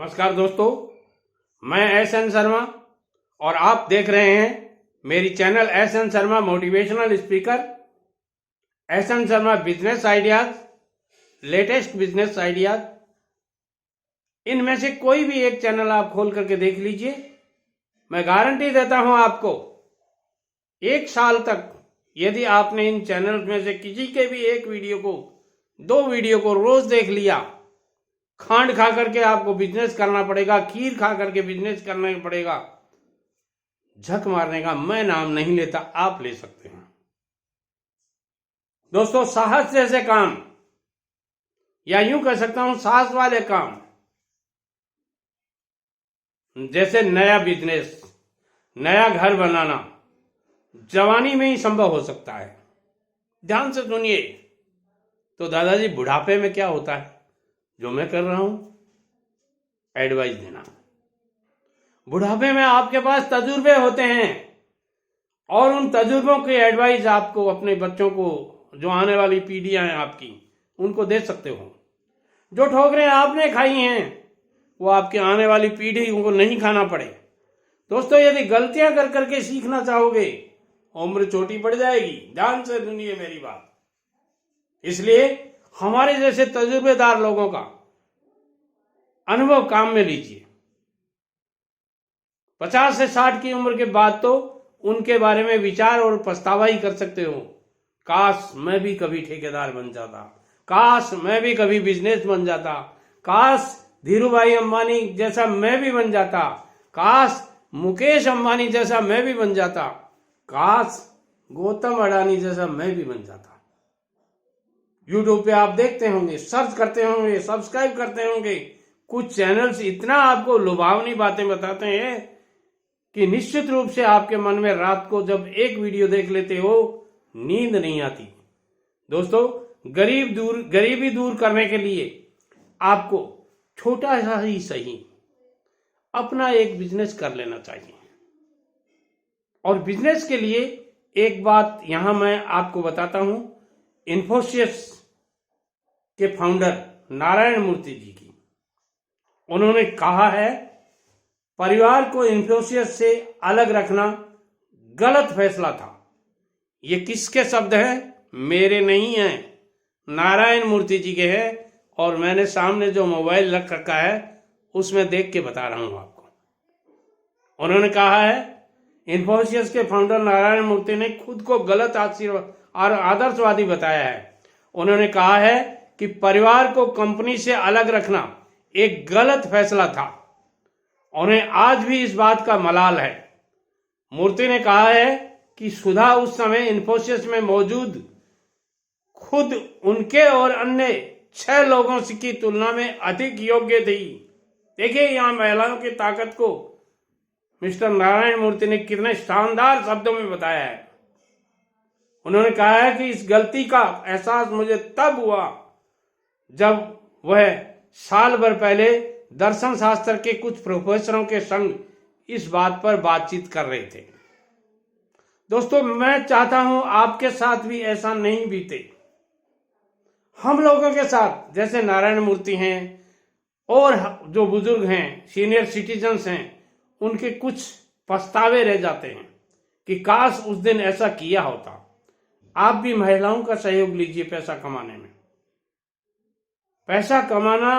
नमस्कार दोस्तों, मैं एस.एन. शर्मा और आप देख रहे हैं मेरी channel SN. Sharma motivational speaker. SN. Sharma business ideas, latest business ideas. इनमें से कोई भी एक चैनल आप खोल करके देख लीजिए। मैं गारंटी देता हूं आपको, 1 साल तक यदि आपने इन चैनल में से किसी के भी एक वीडियो को, 2 वीडियो को रोज देख लिया, खांड खा करके आपको बिजनेस करना पड़ेगा, खीर खा करके बिजनेस करना पड़ेगा। झक मारने का मैं नाम नहीं लेता, आप ले सकते हैं। दोस्तों, साहस जैसे काम, या यूं कह सकता हूं साहस वाले काम, जैसे नया बिजनेस, नया घर बनाना, जवानी में ही संभव हो सकता है। ध्यान से सुनिए। तो दादाजी, बुढ़ापे में क्या होता है? जो मैं कर रहा हूं, एडवाइस देना। बुढ़ापे में आपके पास तजुर्बे होते हैं और उन तजुर्बों की एडवाइस आपको अपने बच्चों को, जो आने वाली पीढ़ियां हैं आपकी, उनको दे सकते हो। जो ठोकरें आपने खाई हैं वो आपके आने वाली पीढ़ी को नहीं खाना पड़े। दोस्तों, यदि गलतियां कर करके सीखना चाहोगे, उम्र छोटी पड़ जाएगी। ध्यान से सुनिए मेरी बात। इसलिए हमारे जैसे तजुर्बेदार लोगों का अनुभव काम में लीजिए। 50 से 60 की उम्र के बाद तो उनके बारे में विचार और पछतावा ही कर सकते हो। काश मैं भी कभी ठेकेदार बन जाता, काश मैं भी कभी बिजनेस बन जाता, काश धीरू भाई अंबानी जैसा मैं भी बन जाता, काश मुकेश अंबानी जैसा मैं भी बन जाता, काश गौतम अडानी जैसा मैं भी बन जाता। यूट्यूब पे आप देखते होंगे, सर्च करते होंगे, सब्सक्राइब करते होंगे। कुछ चैनल्स इतना आपको लुभावनी बातें बताते हैं कि निश्चित रूप से आपके मन में रात को जब एक वीडियो देख लेते हो, नींद नहीं आती। दोस्तों, गरीबी दूर करने के लिए आपको छोटा सा ही सही अपना एक बिजनेस कर लेना चाहिए। और बिजनेस के लिए एक बात यहां मैं आपको बताता हूं, इन्फोसिस के फाउंडर नारायण मूर्ति जी की। उन्होंने कहा है, परिवार को इन्फोसिस से अलग रखना गलत फैसला था। ये किसके शब्द हैं? मेरे नहीं हैं, नारायण मूर्ति जी के हैं। और मैंने सामने जो मोबाइल रख रखा है उसमें देख के बता रहा हूं आपको। उन्होंने कहा है, इन्फोसिस के फाउंडर नारायण मूर्ति ने खुद को गलत और आदर्शवादी बताया है। उन्होंने कहा है कि परिवार को कंपनी से अलग रखना एक गलत फैसला था। उन्हें आज भी इस बात का मलाल है। मूर्ति ने कहा है कि सुधा उस समय इन्फोसिस में मौजूद खुद उनके और अन्य 6 लोगों की तुलना में अधिक योग्य थी। देखिए यहां महिलाओं की ताकत को मिस्टर नारायण मूर्ति ने कितने शानदार शब्दों में बताया है। उन्होंने कहा है कि इस गलती का एहसास मुझे तब हुआ जब वह साल भर पहले दर्शन शास्त्र के कुछ प्रोफेसरों के संग इस बात पर बातचीत कर रहे थे। दोस्तों, मैं चाहता हूं आपके साथ भी ऐसा नहीं बीते। हम लोगों के साथ, जैसे नारायण मूर्ति हैं और जो बुजुर्ग हैं, सीनियर सिटीजन्स हैं, उनके कुछ पछतावे रह जाते हैं कि काश उस दिन ऐसा किया होता। आप भी महिलाओं का सहयोग लीजिए पैसा कमाने में। पैसा कमाना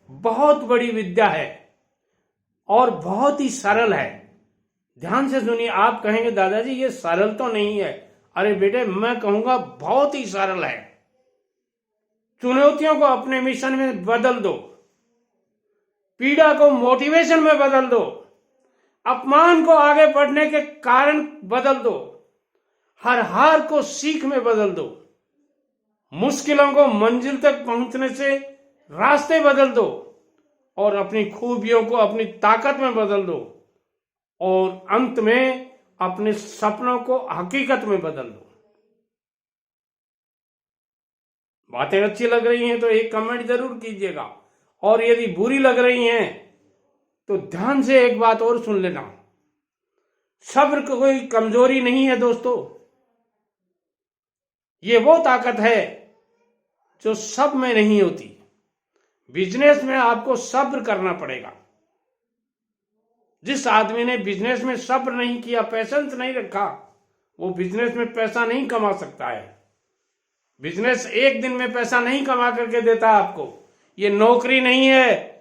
बहुत बड़ी विद्या है और बहुत ही सरल है। ध्यान से सुनिए। आप कहेंगे, दादाजी ये सरल तो नहीं है। अरे बेटे, मैं कहूंगा बहुत ही सरल है। चुनौतियों को अपने मिशन में बदल दो, पीड़ा को मोटिवेशन में बदल दो, अपमान को आगे बढ़ने के कारण बदल दो, हर हार को सीख में बदल दो, मुश्किलों को मंजिल तक पहुंचने से रास्ते बदल दो और अपनी खूबियों को अपनी ताकत में बदल दो और अंत में अपने सपनों को हकीकत में बदल दो। बातें अच्छी लग रही हैं तो एक कमेंट जरूर कीजिएगा, और यदि बुरी लग रही हैं तो ध्यान से एक बात और सुन लेना। सब्र कोई कमजोरी नहीं है दोस्तों, ये वो ताकत है जो सब में नहीं होती। बिजनेस में आपको सब्र करना पड़ेगा। जिस आदमी ने बिजनेस में सब्र नहीं किया, पैशेंस नहीं रखा, वो बिजनेस में पैसा नहीं कमा सकता है। बिजनेस एक दिन में पैसा नहीं कमा करके देता आपको। ये नौकरी नहीं है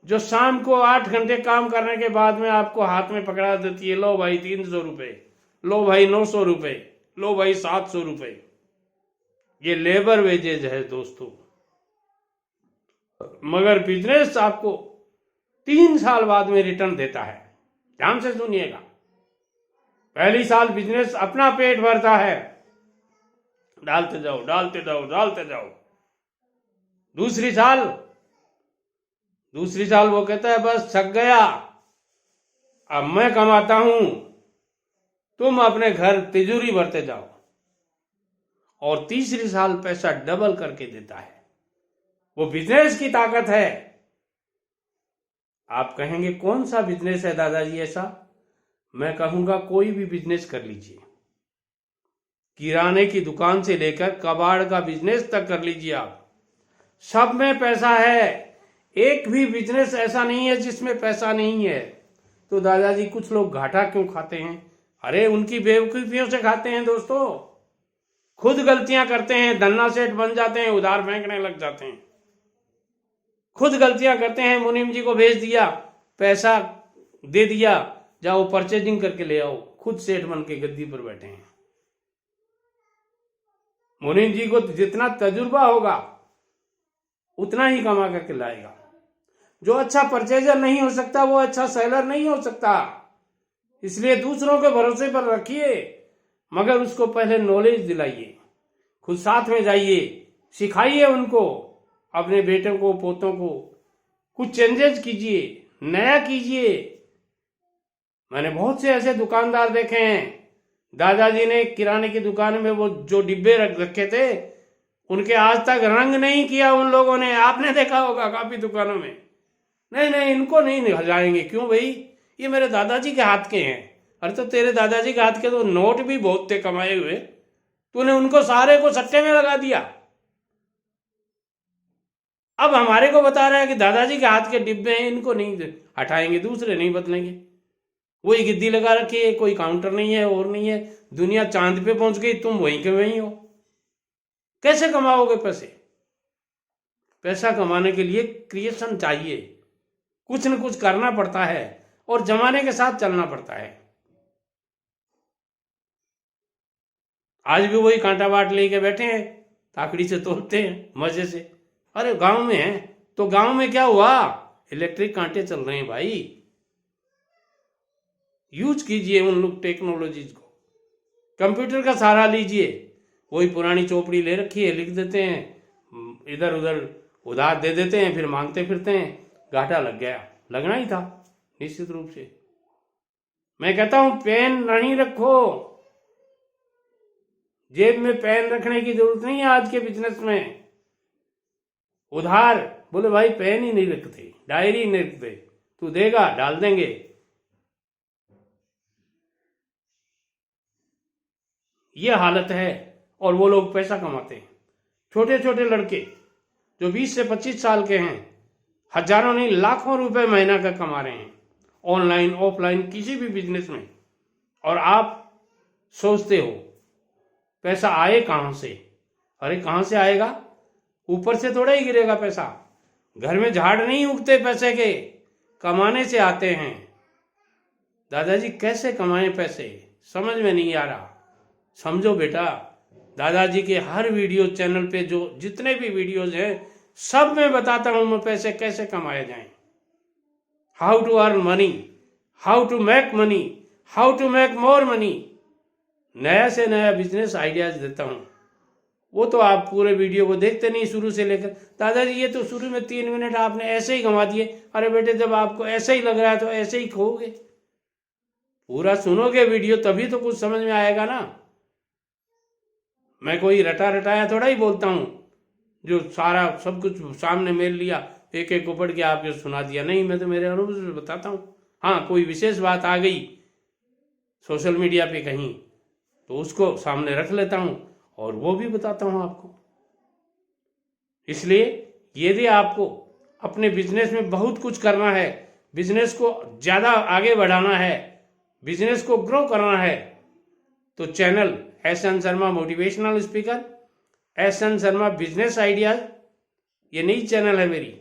जो शाम को 8 घंटे काम करने के बाद में आपको हाथ में पकड़ा देती है, लो भाई 300 रुपए, लो भाई 900 रुपए, लो भाई 700 रुपए। ये लेबर वेजेज है दोस्तों। मगर बिजनेस आपको 3 साल बाद में रिटर्न देता है। ध्यान से सुनिएगा। पहली साल बिजनेस अपना पेट भरता है, डालते जाओ डालते जाओ डालते जाओ। दूसरी साल वो कहता है बस थक गया, अब मैं कमाता हूं, तुम अपने घर तिजोरी भरते जाओ। और तीसरी साल पैसा डबल करके देता है। वो बिजनेस की ताकत है। आप कहेंगे कौन सा बिजनेस है दादाजी ऐसा? मैं कहूंगा कोई भी बिजनेस कर लीजिए। किराने की दुकान से लेकर कबाड़ का बिजनेस तक कर लीजिए आप, सब में पैसा है। एक भी बिजनेस ऐसा नहीं है जिसमें पैसा नहीं है। तो दादाजी कुछ लोग घाटा क्यों खाते हैं? अरे उनकी बेवकूफियों से खाते हैं दोस्तों। खुद गलतियां करते हैं, धन्ना सेठ बन जाते हैं, उधार फेंकने लग जाते हैं। खुद गलतियां करते हैं, मुनीम जी को भेज दिया, पैसा दे दिया, जाओ परचेजिंग करके ले आओ, खुद सेठ बन के गद्दी पर बैठे हैं। मुनीम जी को जितना तजुर्बा होगा उतना ही कमा करके लाएगा। जो अच्छा परचेजर नहीं हो सकता वो अच्छा सेलर नहीं हो सकता। इसलिए दूसरों के भरोसे पर रखिए, मगर उसको पहले नॉलेज दिलाइए, खुद साथ में जाइए, सिखाइए उनको, अपने बेटों को पोतों को कुछ चेंजेस कीजिए, नया कीजिए। मैंने बहुत से ऐसे दुकानदार देखे हैं, दादाजी ने किराने की दुकान में वो जो डिब्बे रख रखे थे उनके आज तक रंग नहीं किया उन लोगों ने। आपने देखा होगा काफी दुकानों में, नहीं इनको नहीं हटाएंगे। क्यों भाई? ये मेरे दादाजी के हाथ के हैं। अरे तो तेरे दादाजी के हाथ के तो नोट भी बहुत थे कमाए हुए, तूने उनको सारे को सट्टे में लगा दिया। अब हमारे को बता रहा है कि दादाजी के हाथ के डिब्बे हैं, इनको नहीं हटाएंगे, दूसरे नहीं बदलेंगे। वही गिद्दी लगा रखी है, कोई काउंटर नहीं है और नहीं है। दुनिया चांद पे पहुंच गई, तुम वहीं के वहीं हो। कैसे कमाओगे पैसे? पैसा कमाने के लिए क्रिएशन चाहिए, कुछ न कुछ करना पड़ता है और जमाने के साथ चलना पड़ता है। आज भी वही कांटा बाट लेके बैठे हैं, ताकड़ी से तोड़ते हैं मजे से। अरे गांव में है तो गांव में क्या हुआ? इलेक्ट्रिक कांटे चल रहे हैं भाई। यूज कीजिए उन लोग टेक्नोलॉजीज को, कंप्यूटर का सहारा लीजिए। वही पुरानी चौपड़ी ले रखी है, लिख देते हैं, इधर उधर उधार दे देते हैं, फिर मांगते फिरते हैं, घाटा लग गया। लगना ही था निश्चित रूप से। मैं कहता हूं पेन नहीं रखो, जेब में पेन रखने की जरूरत नहीं है आज के बिजनेस में। उधार बोले भाई पेन ही नहीं रखते, डायरी नहीं रखते, तू देगा डाल देंगे। ये हालत है और वो लोग पैसा कमाते हैं। छोटे छोटे लड़के जो 20 से 25 साल के हैं, हजारों नहीं लाखों रुपए महीना का कमा रहे हैं, ऑनलाइन ऑफलाइन किसी भी बिजनेस में। और आप सोचते हो पैसा आए कहां से? अरे कहां से आएगा? ऊपर से थोड़ा ही गिरेगा पैसा। घर में झाड़ नहीं उगते पैसे के, कमाने से आते हैं। दादाजी कैसे कमाएं पैसे, समझ में नहीं आ रहा। समझो बेटा, दादाजी के हर वीडियो चैनल पे जो जितने भी वीडियोज हैं सब में बताता हूं मैं पैसे कैसे कमाए जाएं। How to earn money, how to make money, how to make more money. नया से नया बिजनेस आइडियाज देता हूं। वो तो आप पूरे वीडियो को देखते नहीं शुरू से लेकर। दादाजी ये तो शुरू में 3 मिनट आपने ऐसे ही गंवा दिए। अरे बेटे जब आपको ऐसे ही लग रहा है तो ऐसे ही खोगे। पूरा सुनोगे वीडियो तभी तो कुछ समझ में आएगा ना। मैं कोई रटा रटाया थोड़ा ही बोलता हूं जो सारा सब कुछ सामने मेल लिया, एक एक को पढ़ के आपको सुना दिया। नहीं, मैं तो मेरे अनुभव से बताता हूं। हाँ, कोई विशेष बात आ गई सोशल मीडिया पे कहीं तो उसको सामने रख लेता हूं और वो भी बताता हूं आपको। इसलिए यदि आपको अपने बिजनेस में बहुत कुछ करना है, बिजनेस को ज़्यादा आगे बढ़ाना है, बिजनेस को ग्रो करना है, तो channel SN. Sharma motivational speaker, SN. Sharma business ideas, ये नई चैनल है मेरी,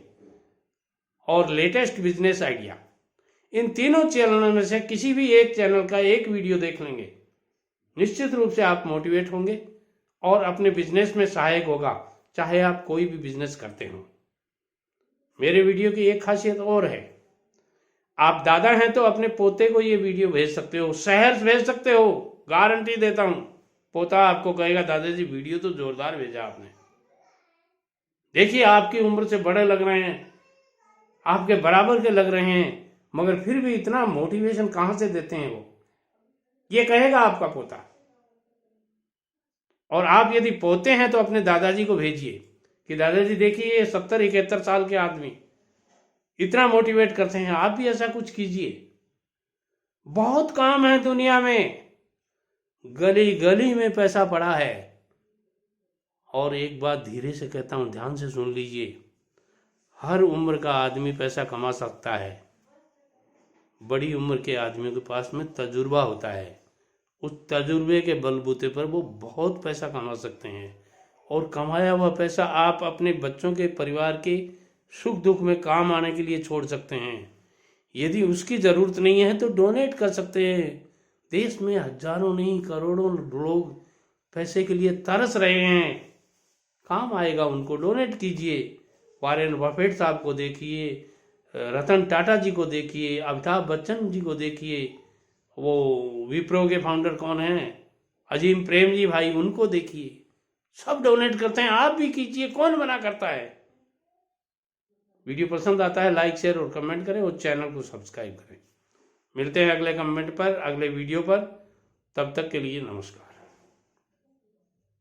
और लेटेस्ट बिजनेस आइडिया, इन तीनों चैनलों में से किसी भी एक चैनल का एक वीडियो देख लेंगे, निश्चित रूप से आप मोटिवेट होंगे और अपने बिजनेस में सहायक होगा, चाहे आप कोई भी बिजनेस करते हो। मेरे वीडियो की एक खासियत और है, आप दादा हैं तो अपने पोते को ये वीडियो भेज सकते हो, शहर भेज सकते हो, गारंटी देता हूं। पोता आपको कहेगा दादाजी वीडियो तो जोरदार भेजा आपने, देखिए आपकी उम्र से बड़े लग रहे हैं, आपके बराबर के लग रहे हैं, मगर फिर भी इतना मोटिवेशन कहां से देते हैं वो, ये कहेगा आपका पोता। और आप यदि पोते हैं तो अपने दादाजी को भेजिए कि दादाजी देखिए 70-71 साल के आदमी इतना मोटिवेट करते हैं, आप भी ऐसा कुछ कीजिए। बहुत काम है दुनिया में, गली गली में पैसा पड़ा है। और एक बात धीरे से कहता हूं, ध्यान से सुन लीजिए, हर उम्र का आदमी पैसा कमा सकता है। बड़ी उम्र के आदमियों के पास में तजुर्बा होता है, उस तजुर्बे के बलबूते पर वो बहुत पैसा कमा सकते हैं, और कमाया हुआ पैसा आप अपने बच्चों के परिवार के सुख दुख में काम आने के लिए छोड़ सकते हैं। यदि उसकी ज़रूरत नहीं है तो डोनेट कर सकते हैं। देश में हजारों नहीं करोड़ों लोग पैसे के लिए तरस रहे हैं, काम आएगा उनको, डोनेट कीजिए। वॉरेन बफेट साहब को देखिए, रतन टाटा जी को देखिए, अमिताभ बच्चन जी को देखिए, वो विप्रो के फाउंडर कौन हैं, अजीम प्रेम जी भाई, उनको देखिए, सब डोनेट करते हैं। आप भी कीजिए, कौन मना करता है। वीडियो पसंद आता है लाइक शेयर और कमेंट करें और चैनल को सब्सक्राइब करें। मिलते हैं अगले कमेंट पर, अगले वीडियो पर, तब तक के लिए नमस्कार।